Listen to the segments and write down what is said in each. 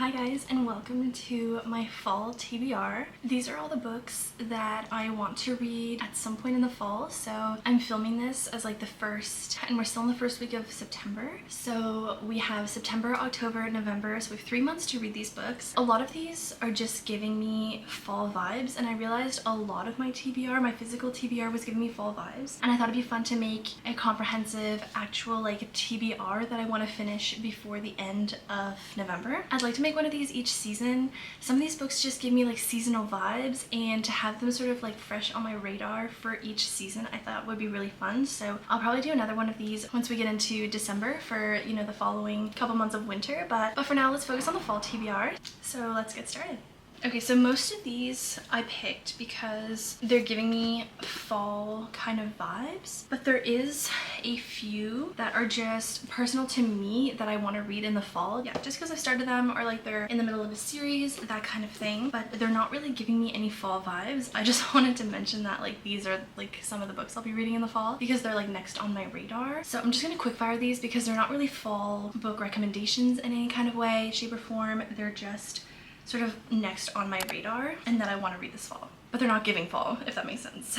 Hi guys, and welcome to my fall TBR. These are all the books that I want to read at some point in the fall. So I'm filming this as like the first, and we're still in the first week of September. So we have September, October, November, so we have 3 months to read these books. A lot of these are just giving me fall vibes, and I realized a lot of my TBR, my physical TBR, was giving me fall vibes. And I thought it'd be fun to make a comprehensive actual like TBR that I want to finish before the end of November. I'd like to make one of these each season. Some of these books just give me like seasonal vibes, and to have them sort of like fresh on my radar for each season I thought would be really fun. So I'll probably do another one of these once we get into December for, you know, the following couple months of winter, but for now let's focus on the fall TBR. So let's get started. Okay, so most of these I picked because they're giving me fall kind of vibes, but there is a few that are just personal to me that I want to read in the fall. Yeah, just because I started them, or like they're in the middle of a series, that kind of thing, but they're not really giving me any fall vibes. I just wanted to mention that like these are like some of the books I'll be reading in the fall because they're like next on my radar. So I'm just gonna quickfire these because they're not really fall book recommendations in any kind of way, shape, or form. They're just sort of next on my radar and that I want to read this fall, but they're not giving fall, if that makes sense.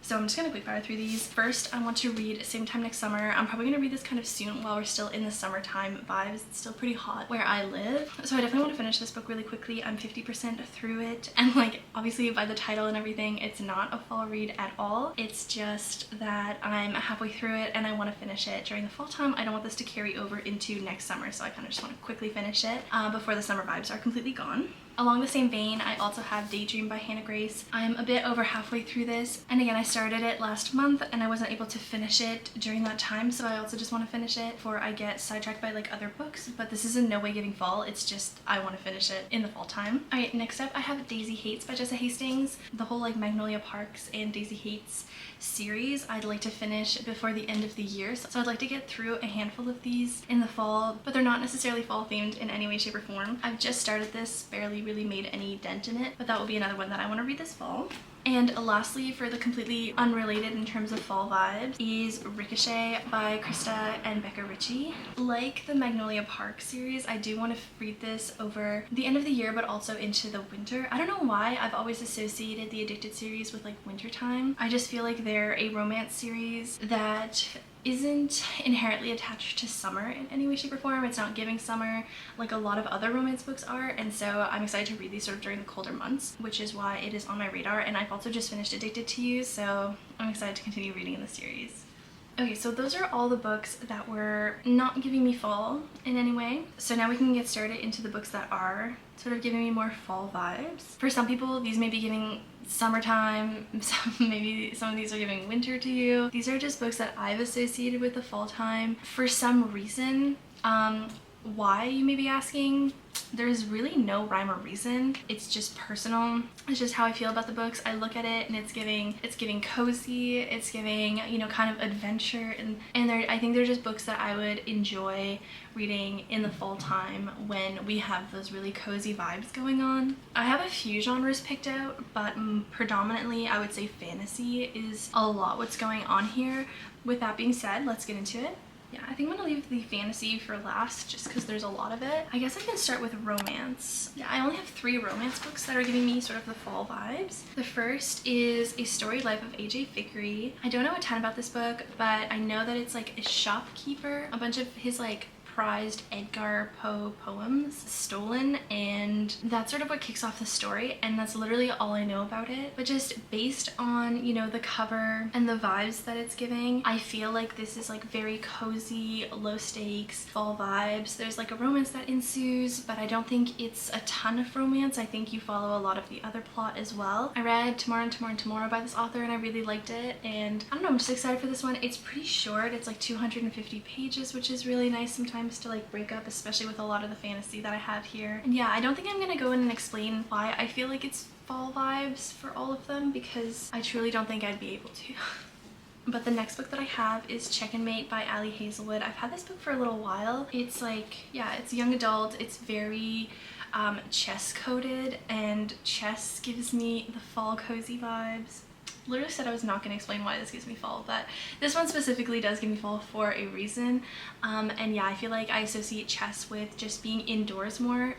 So I'm just gonna quick fire through these. First, I want to read Same Time Next Summer. I'm probably gonna read this kind of soon while we're still in the summertime vibes. It's still pretty hot where I live, so I definitely want to finish this book really quickly. I'm 50% through it, and like obviously by the title and everything, it's not a fall read at all. It's just that I'm halfway through it and I want to finish it during the fall time. I don't want this to carry over into next summer, so I kind of just want to quickly finish it before the summer vibes are completely gone. Along the same vein, I also have Daydream by Hannah Grace. I'm a bit over halfway through this, and again, I started it last month and I wasn't able to finish it during that time, so I also just want to finish it before I get sidetracked by like other books. But this is in no way giving fall, it's just I want to finish it in the fall time. Alright, next up I have Daisy Hates by Jessa Hastings. The whole like Magnolia Parks and Daisy Hates series I'd like to finish before the end of the year, so I'd like to get through a handful of these in the fall, but they're not necessarily fall themed in any way, shape, or form. I've just started this, barely really made any dent in it, but that will be another one that I want to read this fall. And lastly, for the completely unrelated in terms of fall vibes, is Ricochet by Krista and Becca Ritchie. Like the Magnolia Park series, I do want to read this over the end of the year, but also into the winter. I don't know why I've always associated the Addicted series with like winter time. I just feel like they're a romance series that isn't inherently attached to summer in any way, shape, or form. It's not giving summer like a lot of other romance books are, and so I'm excited to read these sort of during the colder months, which is why it is on my radar. And I've also just finished Addicted to You, so I'm excited to continue reading in the series. Okay, so those are all the books that were not giving me fall in any way. So now we can get started into the books that are sort of giving me more fall vibes. For some people, these may be giving summertime, maybe some of these are giving winter to you. These are just books that I've associated with the fall time for some reason. Why, you may be asking? There's really no rhyme or reason. It's just personal. It's just how I feel about the books. I look at it and it's giving cozy, it's giving, you know, kind of adventure, and I think they're just books that I would enjoy reading in the fall time when we have those really cozy vibes going on. I have a few genres picked out, but predominantly I would say fantasy is a lot what's going on here. With that being said, let's get into it. Yeah, I think I'm gonna leave the fantasy for last just because there's a lot of it. I guess I can start with romance. Yeah, I only have 3 romance books that are giving me sort of the fall vibes. The first is A Storied Life of A.J. Fikry. I don't know a ton about this book, but I know that it's like a shopkeeper, a bunch of his like prized Edgar Poe poems stolen, and that's sort of what kicks off the story, and that's literally all I know about it. But just based on, you know, the cover and the vibes that it's giving, I feel like this is like very cozy, low stakes fall vibes. There's like a romance that ensues, but I don't think it's a ton of romance. I think you follow a lot of the other plot as well. I read Tomorrow and Tomorrow and Tomorrow by this author and I really liked it, and I don't know, I'm just excited for this one. It's pretty short. It's like 250 pages, which is really nice sometimes to like break up, especially with a lot of the fantasy that I have here. And yeah, I don't think I'm gonna go in and explain why I feel like it's fall vibes for all of them, because I truly don't think I'd be able to. But the next book that I have is Check and Mate by Ali Hazelwood. I've had this book for a little while. It's like, yeah, it's young adult. It's very chess coded, and chess gives me the fall cozy vibes. literally said I was not going to explain why this gives me fall, but this one specifically does give me fall for a reason. And yeah, I feel like I associate chess with just being indoors more.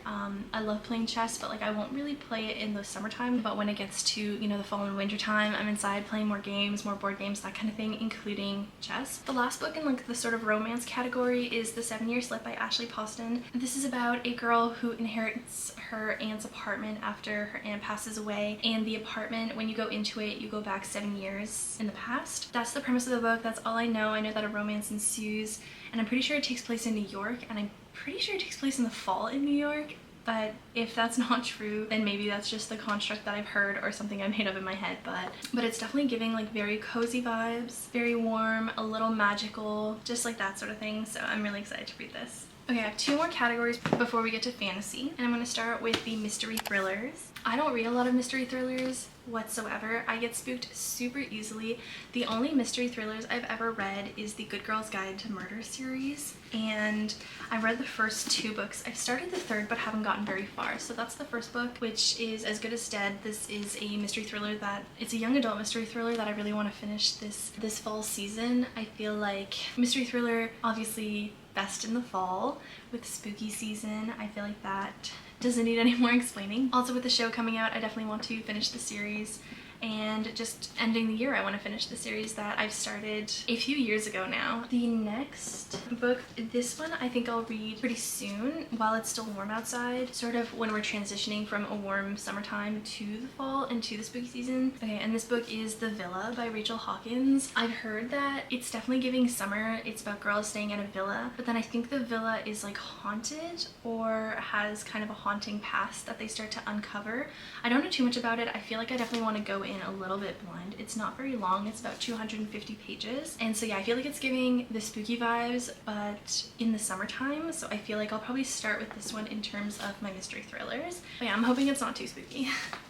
I love playing chess, but like I won't really play it in the summertime, but when it gets to, you know, the fall and winter time, I'm inside playing more games, more board games, that kind of thing, including chess. The last book in like the sort of romance category is The 7-Year Slip by Ashley Poston. This is about a girl who inherits her aunt's apartment after her aunt passes away, and the apartment, when you go into it, you go back 7 years in the past. That's the premise of the book. That's all I know. I know that a romance ensues, and I'm pretty sure it takes place in New York, and I'm pretty sure it takes place in the fall in New York. But if that's not true, then maybe that's just the construct that I've heard or something I made up in my head. But it's definitely giving like very cozy vibes, very warm, a little magical, just like that sort of thing. So I'm really excited to read this. Okay, I have 2 more categories before we get to fantasy, and I'm going to start with the mystery thrillers. I don't read a lot of mystery thrillers whatsoever. I get spooked super easily. The only mystery thrillers I've ever read is the Good Girl's Guide to Murder series, and I read the first 2 books. I've started the 3rd but haven't gotten very far. So that's the first book, which is As Good as Dead. This is a mystery thriller that, it's a young adult mystery thriller that I really want to finish this fall season. I feel like mystery thriller, obviously best in the fall with spooky season. I feel like that doesn't need any more explaining. Also, with the show coming out, I definitely want to finish the series, and just ending the year, I want to finish the series that I've started a few years ago now. The next book, this one I think I'll read pretty soon while it's still warm outside, sort of when we're transitioning from a warm summertime to the fall and to the spooky season. Okay, and this book is The Villa by Rachel Hawkins. I've heard that it's definitely giving summer. It's about girls staying at a villa, but then I think the villa is like haunted or has kind of a haunting past that they start to uncover. I don't know too much about it. I feel like I definitely want to go in a little bit blind. It's not very long. It's about 250 pages. And so yeah, I feel like it's giving the spooky vibes, but in the summertime. So I feel like I'll probably start with this one in terms of my mystery thrillers. But yeah, I'm hoping it's not too spooky.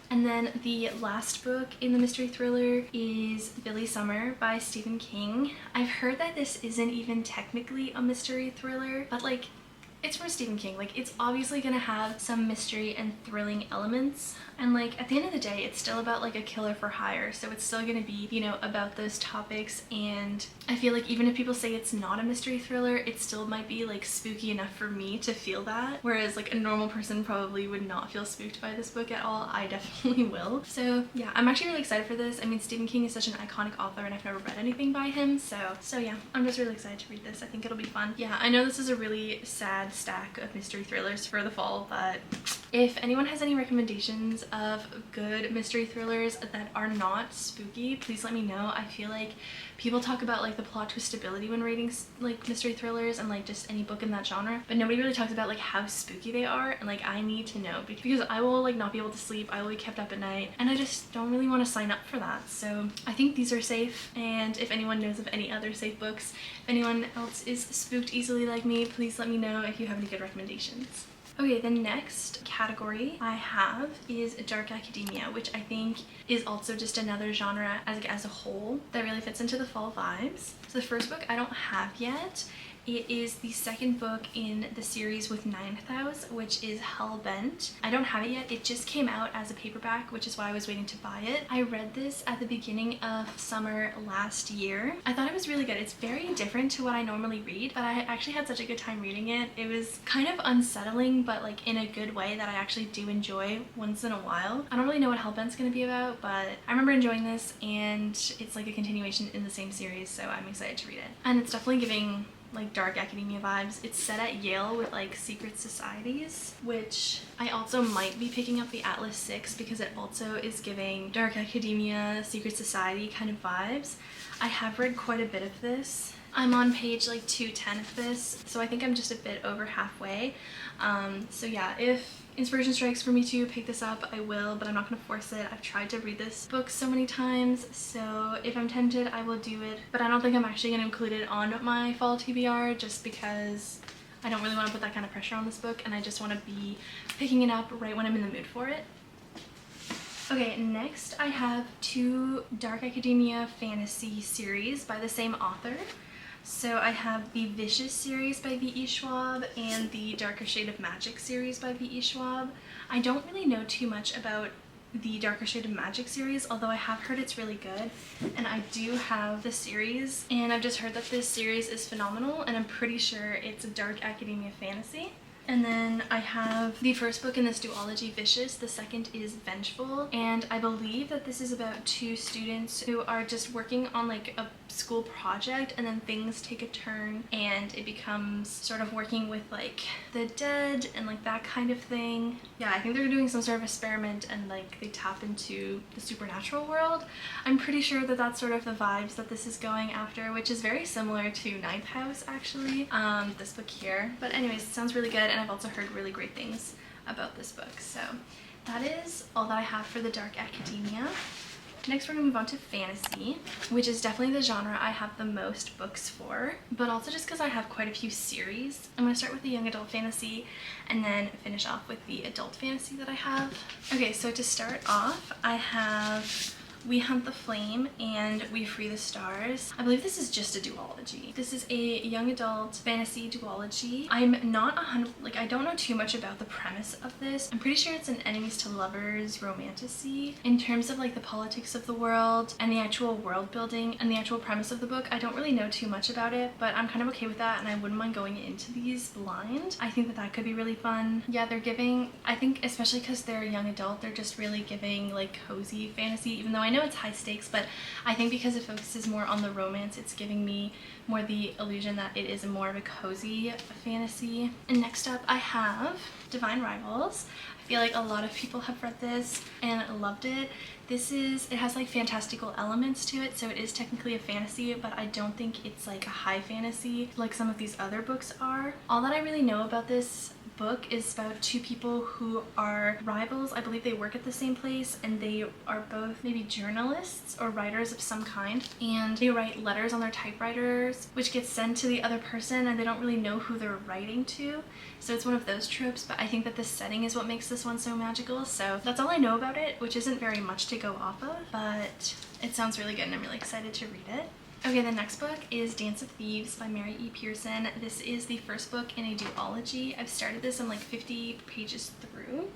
And then the last book in the mystery thriller is Billy Summer by Stephen King. I've heard that this isn't even technically a mystery thriller, but like, it's from Stephen King. Like, it's obviously gonna have some mystery and thrilling elements, and like at the end of the day, it's still about like a killer for hire, so it's still gonna be, you know, about those topics. And I feel like even if people say it's not a mystery thriller, it still might be like spooky enough for me to feel that, whereas like a normal person probably would not feel spooked by this book at all. I definitely will. So yeah, I'm actually really excited for this. I mean, Stephen King is such an iconic author, and I've never read anything by him, so yeah, I'm just really excited to read this. I think it'll be fun. Yeah, I know this is a really sad stack of mystery thrillers for the fall, but if anyone has any recommendations of good mystery thrillers that are not spooky, please let me know. I feel like people talk about like the plot twistability when reading like mystery thrillers and like just any book in that genre, but nobody really talks about like how spooky they are, and like I need to know because I will like not be able to sleep. I will be kept up at night, and I just don't really want to sign up for that. So I think these are safe, and if anyone knows of any other safe books, if anyone else is spooked easily like me, please let me know if you have any good recommendations. Okay, the next category I have is dark academia, which I think is also just another genre as a whole that really fits into the fall vibes. So the first book I don't have yet. It is the second book in the series with 9th, which is Hellbent. I don't have it yet. It just came out as a paperback, which is why I was waiting to buy it. I read this at the beginning of summer last year. I thought it was really good. It's very different to what I normally read, but I actually had such a good time reading it. It was kind of unsettling, but like in a good way that I actually do enjoy once in a while. I don't really know what Hellbent's gonna be about, but I remember enjoying this, and it's like a continuation in the same series, so I'm excited to read it. And it's definitely giving like dark academia vibes. It's set at Yale with like secret societies, which I also might be picking up the Atlas 6 because it also is giving dark academia, secret society kind of vibes. I have read quite a bit of this. I'm on page like 210 of this, so I think I'm just a bit over halfway. So yeah, if inspiration strikes for me to pick this up, I will, but I'm not gonna force it. I've tried to read this book so many times, so if I'm tempted, I will do it. But I don't think I'm actually gonna include it on my fall TBR just because I don't really want to put that kind of pressure on this book, and I just want to be picking it up right when I'm in the mood for it. Okay, next I have 2 dark academia fantasy series by the same author. So I have the Vicious series by V.E. Schwab and the Darker Shade of Magic series by V.E. Schwab. I don't really know too much about the Darker Shade of Magic series, although I have heard it's really good, and I do have the series, and I've just heard that this series is phenomenal, and I'm pretty sure it's a dark academia fantasy. And then I have the first book in this duology, Vicious. The second is Vengeful, and I believe that this is about two students who are just working on like a school project, and then things take a turn and it becomes sort of working with like the dead and like that kind of thing. Yeah, I think they're doing some sort of experiment and like they tap into the supernatural world. I'm pretty sure that that's sort of the vibes that this is going after, which is very similar to Ninth House actually, this book here. But anyways, it sounds really good, and I've also heard really great things about this book. So that is all that I have for the dark academia. Next we're gonna move on to fantasy, which is definitely the genre I have the most books for, but also just because I have quite a few series. I'm gonna start with the young adult fantasy and then finish off with the adult fantasy that I have. Okay, so to start off, I have We Hunt the Flame and We Free the Stars. I believe this is just a duology. This is a young adult fantasy duology. I'm not I don't know too much about the premise of this. I'm pretty sure it's an enemies to lovers romantasy. In terms of like the politics of the world and the actual world building and the actual premise of the book, I don't really know too much about it, but I'm kind of okay with that, and I wouldn't mind going into these blind. I think that that could be really fun. Yeah, they're giving, I think especially because they're young adult, they're just really giving like cozy fantasy, even though I know it's high stakes, but I think because it focuses more on the romance, it's giving me more the illusion that it is more of a cozy fantasy. And next up I have Divine Rivals. I feel like a lot of people have read this and loved it. It has like fantastical elements to it, so it is technically a fantasy, but I don't think it's like a high fantasy like some of these other books are. All that I really know about this book is about two people who are rivals. I believe they work at the same place, and they are both maybe journalists or writers of some kind, and they write letters on their typewriters which gets sent to the other person, and they don't really know who they're writing to. So it's one of those tropes, but I think that the setting is what makes this one so magical. So that's all I know about it, which isn't very much to go off of, but it sounds really good and I'm really excited to read it. Okay, the next book is Dance of Thieves by Mary E. Pearson. This is the first book in a duology. I've started this, I'm like 50 pages through.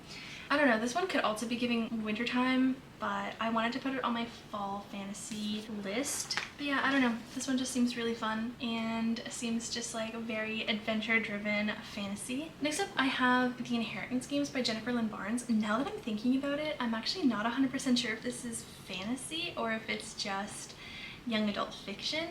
I don't know, this one could also be giving wintertime, but I wanted to put it on my fall fantasy list. But yeah, I don't know, this one just seems really fun and seems just like a very adventure driven fantasy. Next up I have The Inheritance Games by Jennifer Lynn Barnes. Now that I'm thinking about it, I'm actually not 100% sure if this is fantasy or if it's just young adult fiction,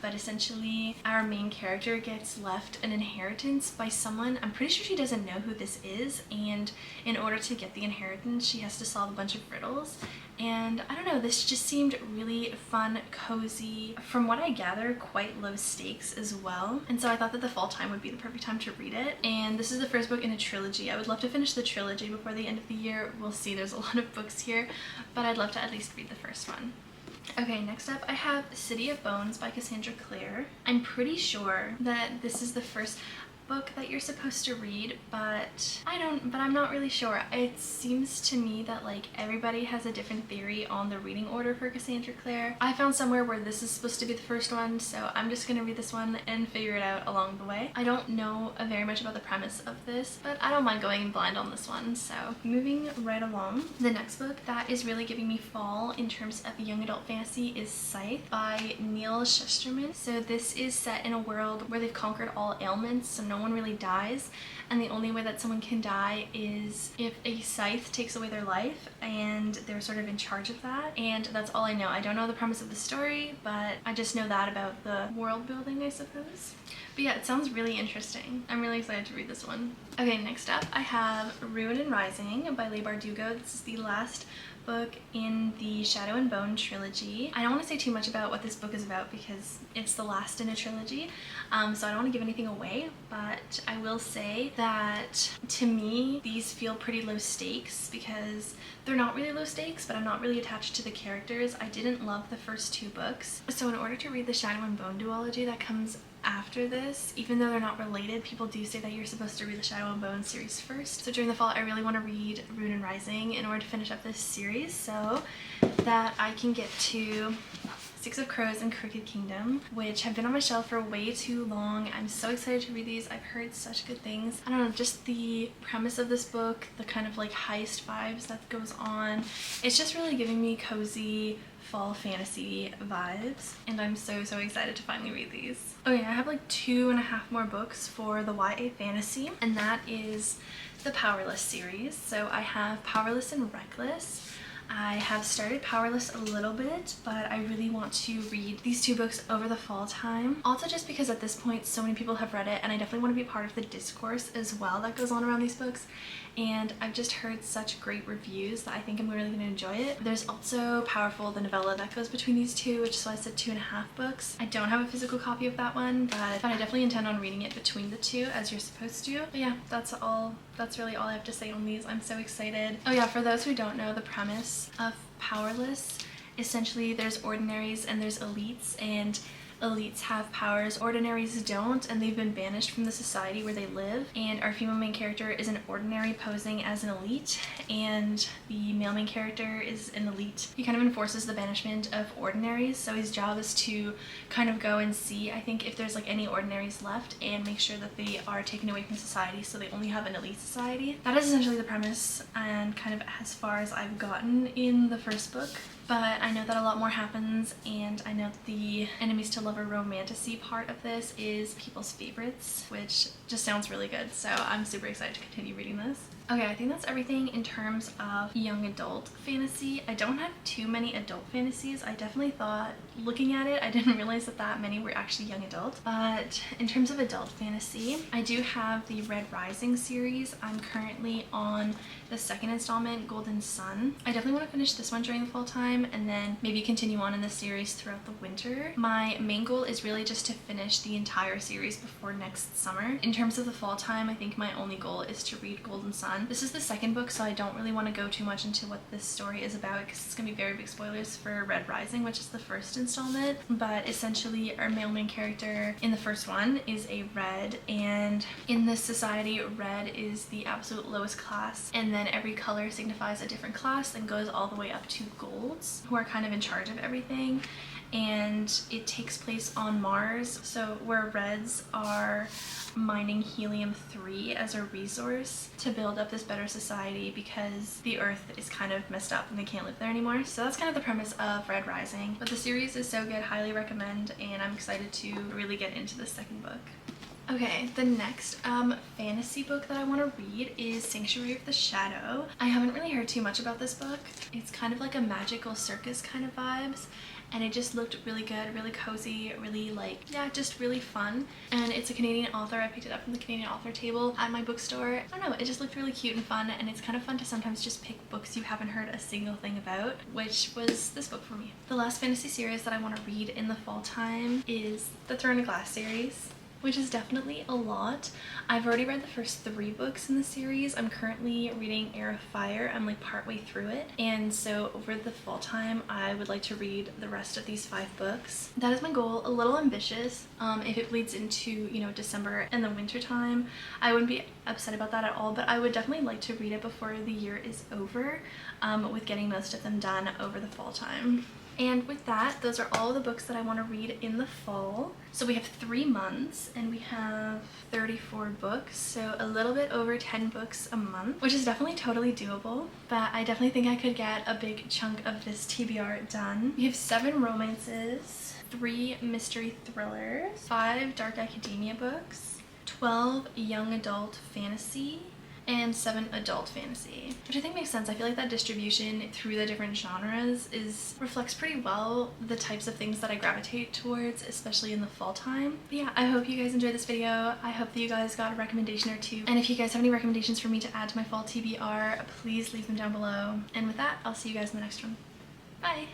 but essentially our main character gets left an inheritance by someone. I'm pretty sure she doesn't know who this is, and in order to get the inheritance she has to solve a bunch of riddles. And I don't know, this just seemed really fun, cozy, from what I gather quite low stakes as well, and so I thought that the fall time would be the perfect time to read it. And this is the first book in a trilogy. I would love to finish the trilogy before the end of the year. We'll see, there's a lot of books here, but I'd love to at least read the first one. Okay, next up I have City of Bones by Cassandra Clare. I'm pretty sure that this is the first book that you're supposed to read, but I'm not really sure. It seems to me that like everybody has a different theory on the reading order for Cassandra Clare. I found somewhere where this is supposed to be the first one, so I'm just gonna read this one and figure it out along the way. I don't know very much about the premise of this, but I don't mind going in blind on this one. So moving right along, the next book that is really giving me fall in terms of young adult fantasy is Scythe by Neil Shusterman. So this is set in a world where they've conquered all ailments, so no one really dies, and the only way that someone can die is if a scythe takes away their life, and they're sort of in charge of that. And that's all I know. I don't know the premise of the story, but I just know that about the world building, I suppose. But yeah, it sounds really interesting. I'm really excited to read this one. Okay, next up I have Ruin and Rising by Leigh Bardugo. This is the last book in the Shadow and Bone trilogy. I don't want to say too much about what this book is about because it's the last in a trilogy, so I don't want to give anything away, but I will say that to me these feel pretty low stakes because they're not really low stakes, but I'm not really attached to the characters. I didn't love the first two books, so in order to read the Shadow and Bone duology that comes after this, even though they're not related. People do say that you're supposed to read the Shadow and Bone series first. So during the fall, I really want to read Rune and Rising in order to finish up this series so that I can get to Six of Crows and Crooked Kingdom, which have been on my shelf for way too long. I'm so excited to read these. I've heard such good things. I don't know, just the premise of this book, the kind of like heist vibes that goes on, it's just really giving me cozy fall fantasy vibes, and I'm so excited to finally read these. Okay, I have like 2.5 more books for the YA fantasy, and that is the Powerless series. So I have Powerless and Reckless. I have started Powerless a little bit, but I really want to read these 2 books over the fall time. Also just because at this point so many people have read it, and I definitely want to be part of the discourse as well that goes on around these books. And I've just heard such great reviews that I think I'm really going to enjoy it. There's also Powerful, the novella that goes between these 2, which is why I said 2.5 books. I don't have a physical copy of that one, but I definitely intend on reading it between the 2 as you're supposed to. But yeah, that's really all I have to say on these. I'm so excited. Oh yeah, for those who don't know the premise of Powerless, essentially there's ordinaries and there's elites, and elites have powers, ordinaries don't, and they've been banished from the society where they live. And our female main character is an ordinary posing as an elite, and the male main character is an elite. He kind of enforces the banishment of ordinaries, so his job is to kind of go and see, I think, if there's like any ordinaries left and make sure that they are taken away from society so they only have an elite society. That is essentially the premise, and kind of as far as I've gotten in the first book. But I know that a lot more happens, and I know that the enemies to lover romantasy part of this is people's favorites, which just sounds really good, so I'm super excited to continue reading this. Okay, I think that's everything in terms of young adult fantasy. I don't have too many adult fantasies. I definitely thought, looking at it, I didn't realize that many were actually young adult. But in terms of adult fantasy, I do have the Red Rising series. I'm currently on the 2nd installment, Golden Sun. I definitely want to finish this one during the fall time and then maybe continue on in the series throughout the winter. My main goal is really just to finish the entire series before next summer. In terms of the fall time, I think my only goal is to read Golden Sun. This is the 2nd book, so I don't really want to go too much into what this story is about because it's going to be very big spoilers for Red Rising, which is the 1st installment. But essentially our male main character in the first one is a red, and in this society red is the absolute lowest class, and then every color signifies a different class and goes all the way up to golds, who are kind of in charge of everything. And it takes place on Mars, so where reds are mining helium-3 as a resource to build up this better society because the earth is kind of messed up and they can't live there anymore. So that's kind of the premise of Red Rising. But the series is so good, highly recommend, and I'm excited to really get into the 2nd book. Okay, the next fantasy book that I want to read is Sanctuary of the Shadow. I haven't really heard too much about this book. It's kind of like a magical circus kind of vibes, and it just looked really good, really cozy, really like, yeah, just really fun. And it's a Canadian author. I picked it up from the Canadian author table at my bookstore. I don't know, it just looked really cute and fun, and it's kind of fun to sometimes just pick books you haven't heard a single thing about, which was this book for me. The last fantasy series that I want to read in the fall time is the Throne of Glass series, which is definitely a lot. I've already read the first 3 books in the series. I'm currently reading Heir of Fire. I'm like partway through it, and so over the fall time I would like to read the rest of these 5 books. That is my goal. A little ambitious. If it bleeds into, you know, December and the winter time, I wouldn't be upset about that at all, but I would definitely like to read it before the year is over, with getting most of them done over the fall time. And with that, those are all the books that I want to read in the fall. So we have 3 months and we have 34 books, so a little bit over 10 books a month, which is definitely totally doable, but I definitely think I could get a big chunk of this TBR done. We have 7 romances, 3 mystery thrillers, 5 dark academia books, 12 young adult fantasy, and 7 adult fantasy, which I think makes sense. I feel like that distribution through the different genres reflects pretty well the types of things that I gravitate towards, especially in the fall time. But yeah, I hope you guys enjoyed this video. I hope that you guys got a recommendation or 2, and if you guys have any recommendations for me to add to my fall TBR, please leave them down below. And with that, I'll see you guys in the next one. Bye!